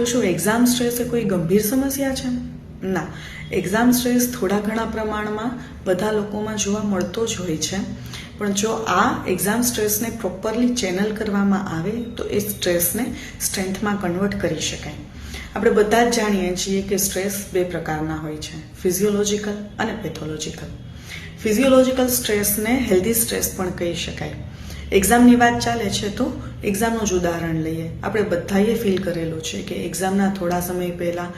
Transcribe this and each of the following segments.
તો શું exam stress એ કોઈ ગંભીર સમસ્યા છે? ના, એક્ઝામ સ્ટ્રેસ થોડા ઘણા પ્રમાણમાં બધા લોકોમાં જોવા મળતો જ હોય છે, પણ જો આ એક્ઝામ સ્ટ્રેસને પ્રોપરલી ચેનલ કરવામાં આવે તો એ સ્ટ્રેસને સ્ટ્રેન્થમાં કન્વર્ટ કરી શકાય. આપણે બધા જ જાણીએ છીએ કે સ્ટ્રેસ બે પ્રકારના હોય છે, ફિઝિયોલોજિકલ અને પેથોલોજિકલ. ફિઝિયોલોજિકલ સ્ટ્રેસને હેલ્ધી સ્ટ્રેસ પણ કહી શકાય. એક્ઝામની વાત ચાલે છે તો એક્ઝામનું જ ઉદાહરણ લઈએ. આપણે બધાએ ફીલ કરેલું છે કે એક્ઝામના થોડા સમય પહેલાં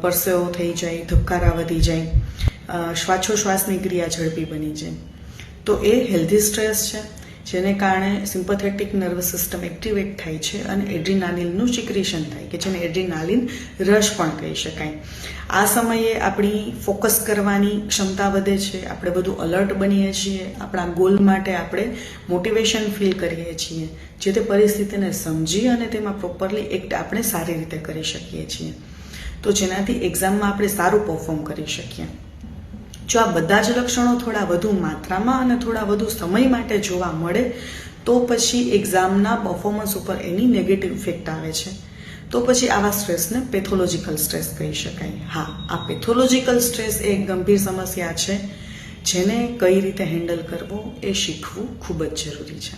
પરસેવો થઈ જાય, ધબકારા વધી જાય, શ્વાસોશ્વાસની ક્રિયા ઝડપી બની જાય, તો એ હેલ્ધી સ્ટ્રેસ છે, જેને કારણે સિમ્પથેટિક નર્વસ સિસ્ટમ એક્ટિવેટ થાય છે અને એડ્રીનાલિનનું સિક્રેશન થાય કે જેને એડ્રીનાલિન રશ પણ કહી શકાય. આ સમયે આપણી ફોકસ કરવાની ક્ષમતા વધે છે, આપણે બધું અલર્ટ બનીએ છીએ, આપણા ગોલ માટે આપણે મોટિવેશન ફીલ કરીએ છીએ, જે તે પરિસ્થિતિને સમજી અને તેમાં પ્રોપરલી એક્ટ આપણે સારી રીતે કરી શકીએ છીએ, તો જેનાથી એક્ઝામમાં આપણે સારું પરફોર્મ કરી શકીએ. જો આ બધા જ લક્ષણો થોડા વધુ માત્રામાં અને થોડા વધુ સમય માટે જોવા મળે તો પછી એક્ઝામના પરફોર્મન્સ ઉપર એની નેગેટિવ ઇફેક્ટ આવે છે, તો પછી આવા સ્ટ્રેસને પેથોલોજિકલ સ્ટ્રેસ કહી શકાય. હા, આ પેથોલોજિકલ સ્ટ્રેસ એ એક ગંભીર સમસ્યા છે, જેને કઈ રીતે હેન્ડલ કરવો એ શીખવું ખૂબ જ જરૂરી છે.